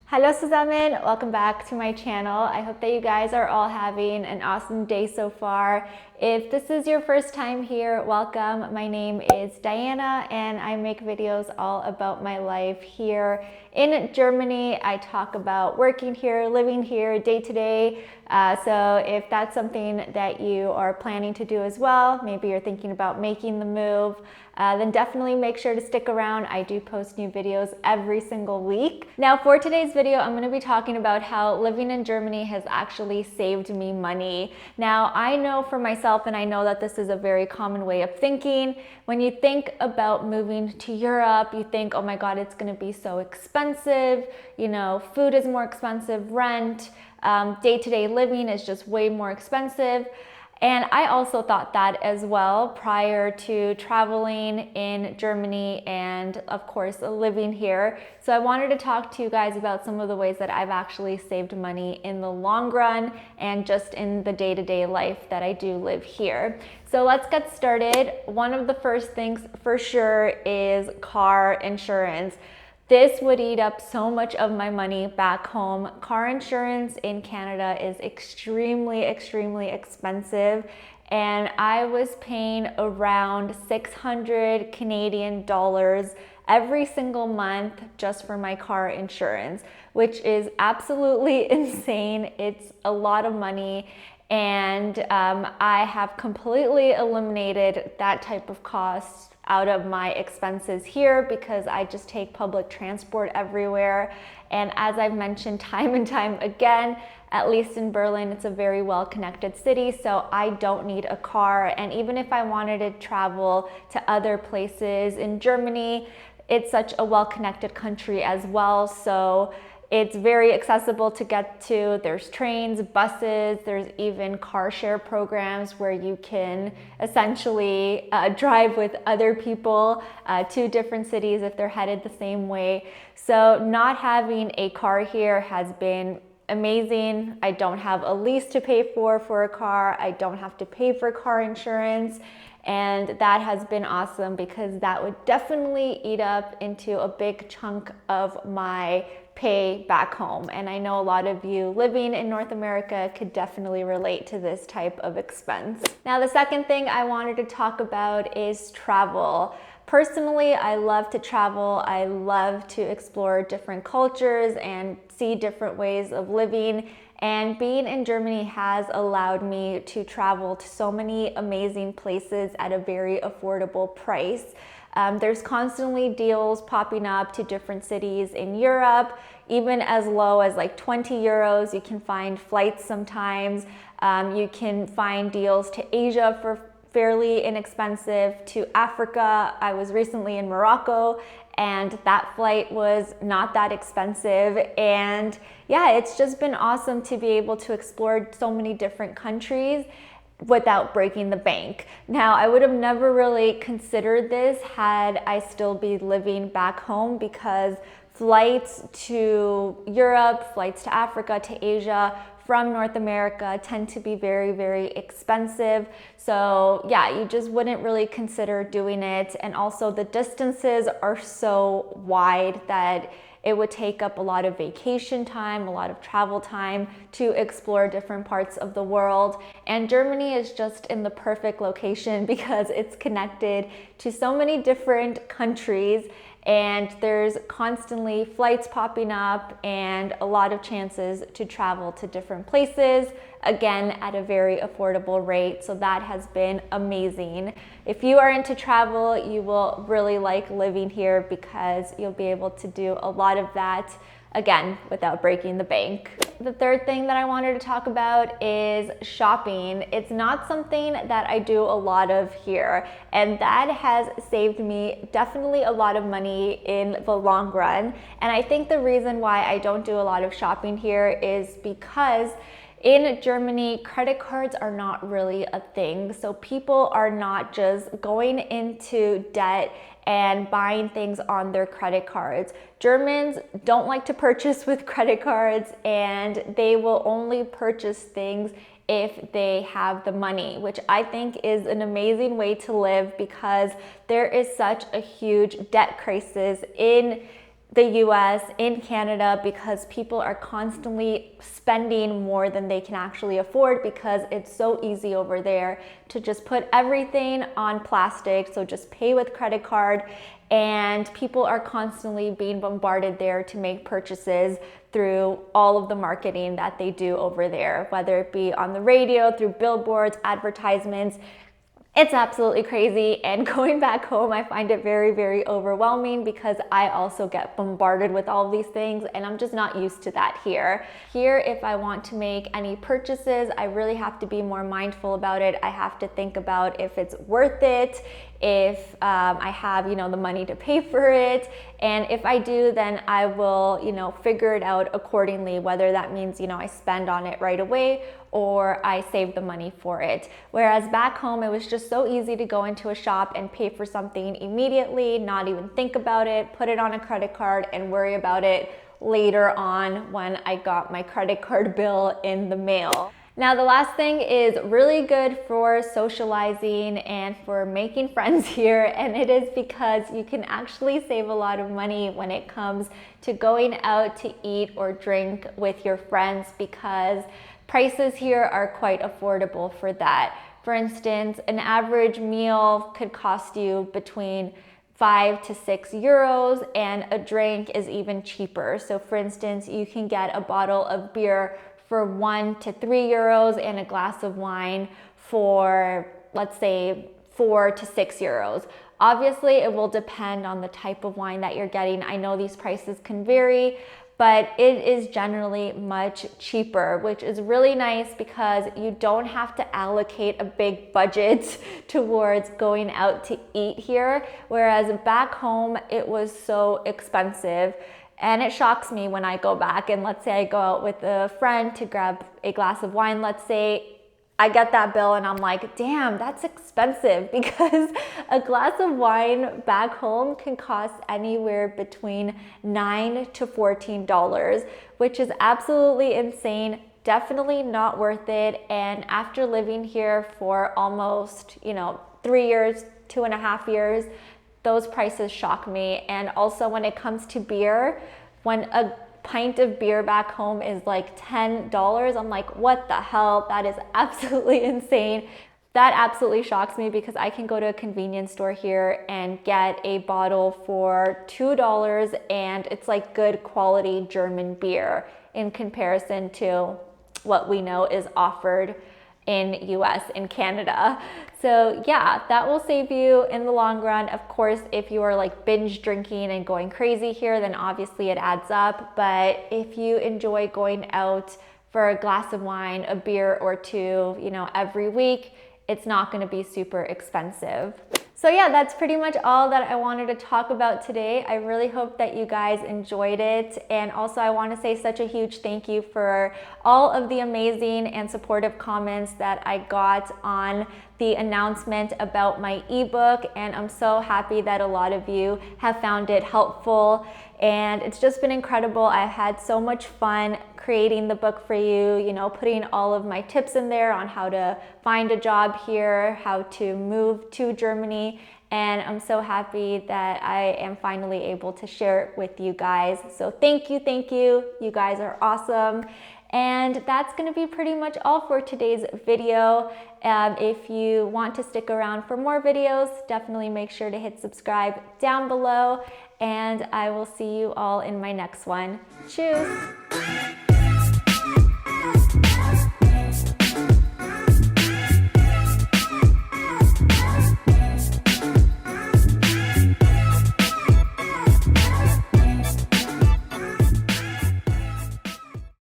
Hello zusammen, welcome back to my channel. I hope that you guys are all having an awesome day so far. If this is your first time here, welcome. My name is Diana and I make videos all about my life here in Germany. I talk about working here, living here day to day. So if that's something that you are planning to do as well, maybe you're thinking about making the move, then definitely make sure to stick around. I do post new videos every single week. Now for today's video, I'm gonna be talking about how living in Germany has actually saved me money. Now I know for myself, and I know that this is a very common way of thinking, when you think about moving to Europe, you think, oh my God, it's gonna be so expensive. You know, food is more expensive, rent, day-to-day living is just way more expensive. And I also thought that as well prior to traveling in Germany and of course living here. So I wanted to talk to you guys about some of the ways that I've actually saved money in the long run and just in the day-to-day life that I do live here. So let's get started. One of the first things for sure is car insurance. This would eat up so much of my money back home. Car insurance in Canada is extremely expensive, and I was paying around 600 Canadian dollars every single month just for my car insurance, which is absolutely insane. It's a lot of money. And I have completely eliminated that type of cost out of my expenses here because I just take public transport everywhere. And as I've mentioned time and time again, at least in Berlin, it's a very well-connected city, so I don't need a car. And even if I wanted to travel to other places in Germany, it's such a well-connected country as well. So it's very accessible to get to. There's trains, buses, there's even car share programs where you can essentially drive with other people to different cities if they're headed the same way. So not having a car here has been amazing. I don't have a lease to pay for a car. I don't have to pay for car insurance. And that has been awesome because that would definitely eat up into a big chunk of my pay back home. And I know a lot of you living in North America could definitely relate to this type of expense. Now, the second thing I wanted to talk about is travel. Personally, I love to travel. I love to explore different cultures and see different ways of living. And being in Germany has allowed me to travel to so many amazing places at a very affordable price. There's constantly deals popping up to different cities in Europe, even as low as like 20 euros. You can find flights sometimes. You can find deals to Asia for fairly inexpensive, to Africa. I was recently in Morocco and that flight was not that expensive. And yeah, it's just been awesome to be able to explore so many different countries without breaking the bank. Now, I would have never really considered this had I still be living back home because flights to Europe, flights to Africa, to Asia from North America tend to be very expensive. So yeah, you just wouldn't really consider doing it. And also the distances are so wide that it would take up a lot of vacation time, a lot of travel time to explore different parts of the world. And Germany is just in the perfect location because it's connected to so many different countries and there's constantly flights popping up and a lot of chances to travel to different places, again, at a very affordable rate. So that has been amazing. If you are into travel, you will really like living here because you'll be able to do a lot of that, again, without breaking the bank. The third thing that I wanted to talk about is shopping. It's not something that I do a lot of here, and that has saved me definitely a lot of money in the long run. And I think the reason why I don't do a lot of shopping here is because in Germany, credit cards are not really a thing. So people are not just going into debt and buying things on their credit cards. Germans don't like to purchase with credit cards, and they will only purchase things if they have the money, which I think is an amazing way to live because there is such a huge debt crisis in the US, in Canada, because people are constantly spending more than they can actually afford, because it's so easy over there to just put everything on plastic, so just pay with credit card, and people are constantly being bombarded there to make purchases through all of the marketing that they do over there, whether it be on the radio, through billboards, advertisements. It's absolutely crazy, and going back home, I find it very, very overwhelming, because I also get bombarded with all of these things, and I'm just not used to that here. Here, if I want to make any purchases, I really have to be more mindful about it. I have to think about if it's worth it, if I have, the money to pay for it. And if I do, then I will, figure it out accordingly, whether that means, I spend on it right away or I save the money for it. Whereas back home, it was just so easy to go into a shop and pay for something immediately, not even think about it, put it on a credit card and worry about it later on when I got my credit card bill in the mail. Now, the last thing is really good for socializing and for making friends here, and it is because you can actually save a lot of money when it comes to going out to eat or drink with your friends, because prices here are quite affordable for that. For instance, an average meal could cost you between 5 to 6 euros, and a drink is even cheaper. So for instance, you can get a bottle of beer for 1 to 3 euros and a glass of wine for, let's say, 4 to 6 euros. Obviously, it will depend on the type of wine that you're getting. I know these prices can vary, but it is generally much cheaper, which is really nice because you don't have to allocate a big budget towards going out to eat here. Whereas back home, it was so expensive. And it shocks me when I go back and let's say I go out with a friend to grab a glass of wine. Let's say I get that bill and I'm like, damn, that's expensive, because a glass of wine back home can cost anywhere between $9 to $14, which is absolutely insane. Definitely not worth it. And after living here for almost, 3 years, 2.5 years, those prices shock me. And also when it comes to beer, when a pint of beer back home is like $10, I'm like, what the hell? That is absolutely insane. That absolutely shocks me, because I can go to a convenience store here and get a bottle for $2, and it's like good quality German beer in comparison to what we know is offered in US and Canada. So yeah, that will save you in the long run. Of course, if you are like binge drinking and going crazy here, then obviously it adds up. But if you enjoy going out for a glass of wine, a beer or two, every week, it's not going to be super expensive. So yeah, that's pretty much all that I wanted to talk about today. I really hope that you guys enjoyed it. And also I want to say such a huge thank you for all of the amazing and supportive comments that I got on the announcement about my ebook. And I'm so happy that a lot of you have found it helpful. And it's just been incredible. I've had so much fun creating the book for you, putting all of my tips in there on how to find a job here, how to move to Germany. And I'm so happy that I am finally able to share it with you guys. So thank you, thank you. You guys are awesome. And that's going to be pretty much all for today's video. If you want to stick around for more videos, definitely make sure to hit subscribe down below. And I will see you all in my next one. Cheers!